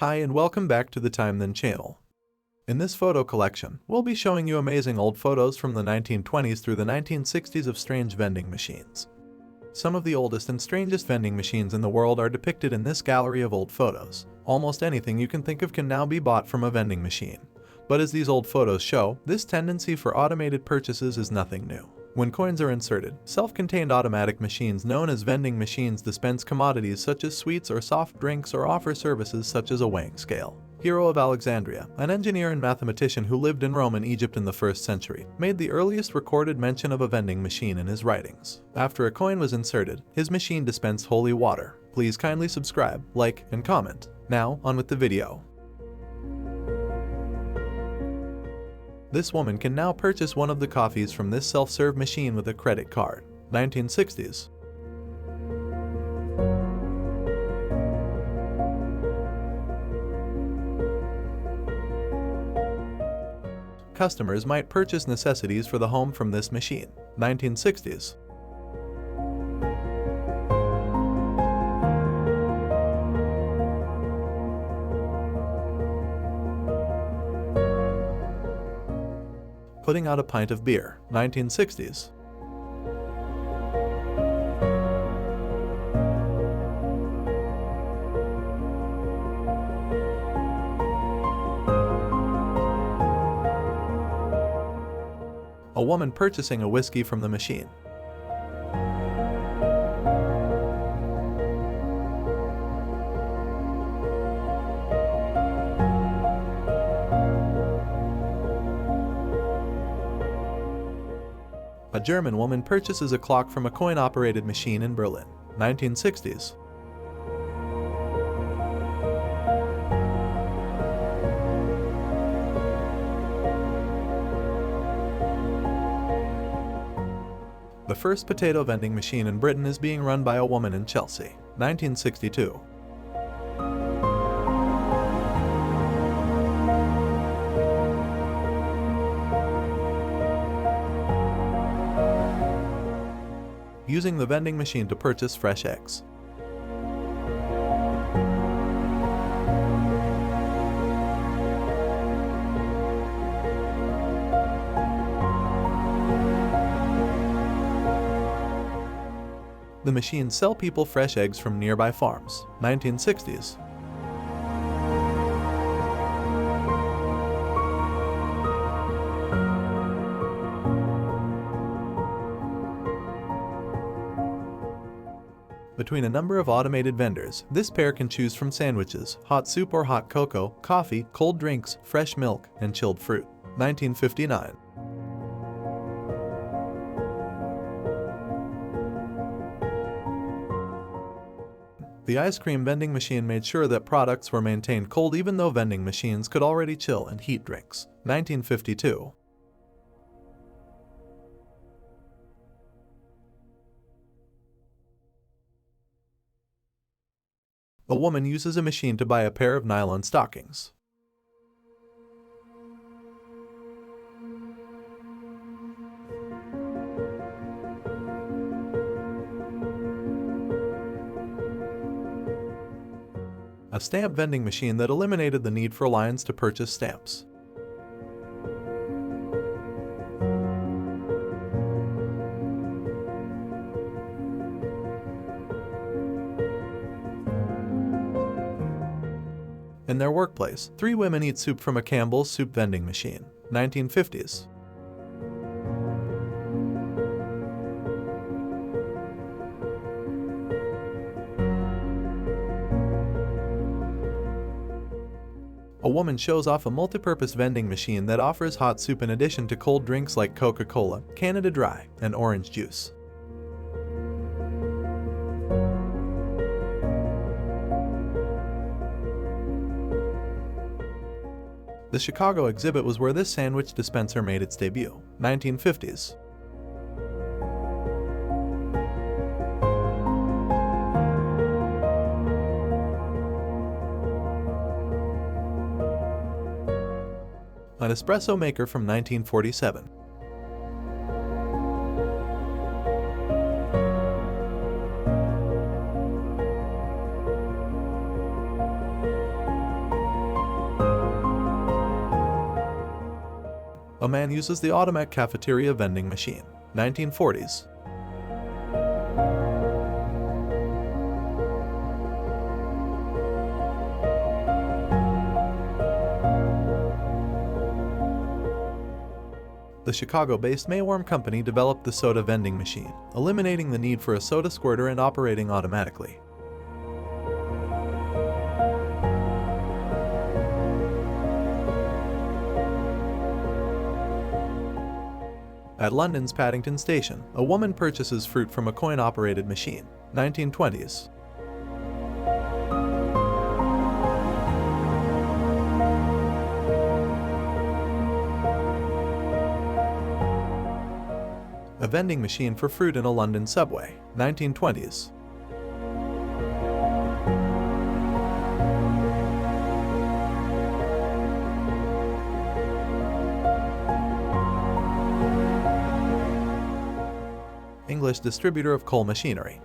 Hi and welcome back to the Time Then channel. In this photo collection, we'll be showing you amazing old photos from the 1920s through the 1960s of strange vending machines. Some of the oldest and strangest vending machines in the world are depicted in this gallery of old photos. Almost anything you can think of can now be bought from a vending machine. But as these old photos show, this tendency for automated purchases is nothing new. When coins are inserted, self-contained automatic machines known as vending machines dispense commodities such as sweets or soft drinks or offer services such as a weighing scale. Hero of Alexandria, an engineer and mathematician who lived in Rome and Egypt in the 1st century, made the earliest recorded mention of a vending machine in his writings. After a coin was inserted, his machine dispensed holy water. Please kindly subscribe, like, and comment. Now, on with the video. This woman can now purchase one of the coffees from this self-serve machine with a credit card. 1960s. Customers might purchase necessities for the home from this machine. 1960s. Putting out a pint of beer. 1960s. A woman purchasing a whiskey from the machine. A German woman purchases a clock from a coin-operated machine in Berlin. 1960s. The first potato vending machine in Britain is being run by a woman in Chelsea. 1962. Using the vending machine to purchase fresh eggs. The machines sell people fresh eggs from nearby farms. 1960s. Between a number of automated vendors, this pair can choose from sandwiches, hot soup or hot cocoa, coffee, cold drinks, fresh milk, and chilled fruit. 1959. The ice cream vending machine made sure that products were maintained cold even though vending machines could already chill and heat drinks. 1952. A woman uses a machine to buy a pair of nylon stockings. A stamp vending machine that eliminated the need for lines to purchase stamps. In their workplace, 3 women eat soup from a Campbell's soup vending machine. 1950s. A woman shows off a multi-purpose vending machine that offers hot soup in addition to cold drinks like Coca-Cola, Canada Dry, and orange juice. The Chicago exhibit was where this sandwich dispenser made its debut. 1950s. An espresso maker from 1947. A man uses the automatic cafeteria vending machine. 1940s. The Chicago-based Mayworm Company developed the soda vending machine, eliminating the need for a soda squirter and operating automatically. At London's Paddington Station, a woman purchases fruit from a coin-operated machine. 1920s. A vending machine for fruit in a London subway. 1920s. English distributor of coal machinery.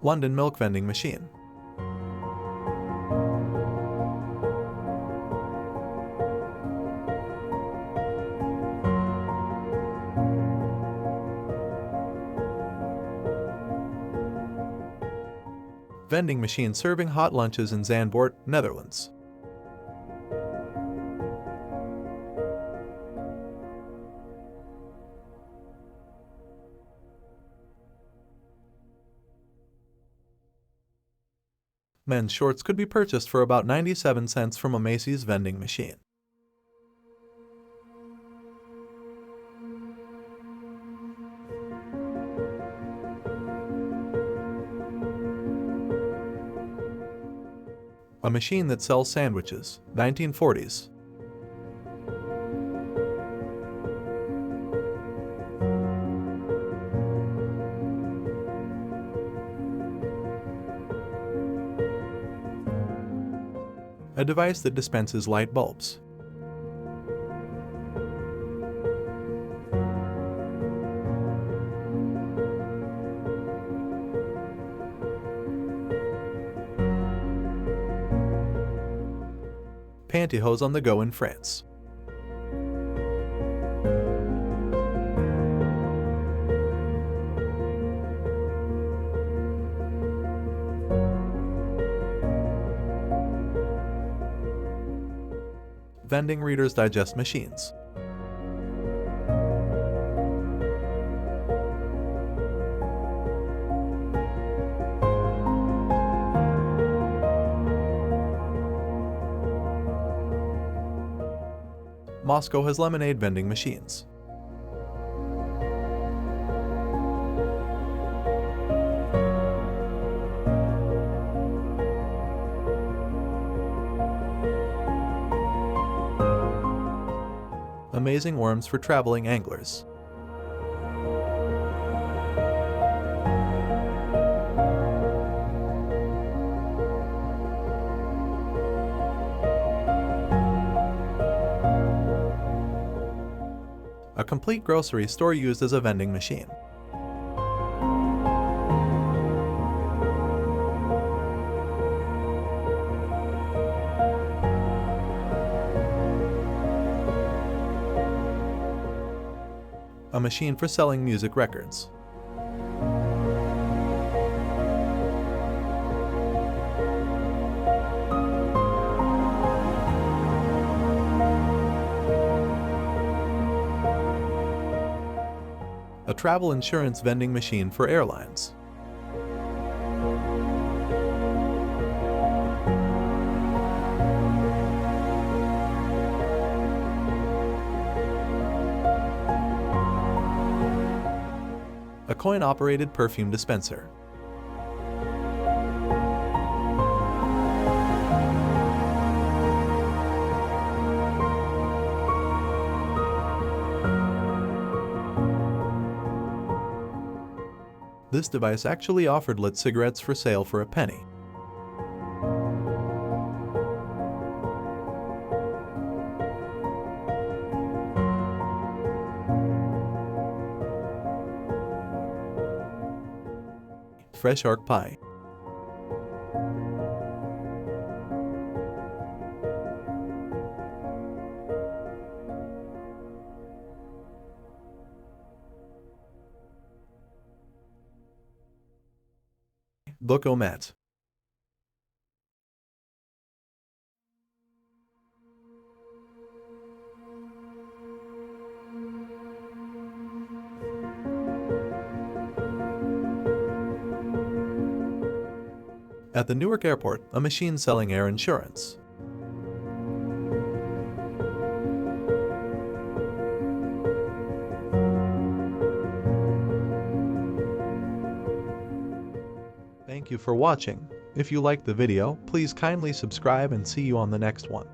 London milk vending machine. Vending machine serving hot lunches in Zandvoort, Netherlands. Men's shorts could be purchased for about 97 cents from a Macy's vending machine. A machine that sells sandwiches. 1940s. A device that dispenses light bulbs. Pantyhose on the go in France. Vending Reader's Digest machines. Moscow has lemonade vending machines. Amazing worms for traveling anglers. A complete grocery store used as a vending machine. A machine for selling music records. A travel insurance vending machine for airlines. A coin-operated perfume dispenser. This device actually offered lit cigarettes for sale for a penny. fresh arc pie. Book omet. At the Newark airport, a machine selling air insurance. Thank you for watching. If you liked the video, please kindly subscribe and see you on the next one.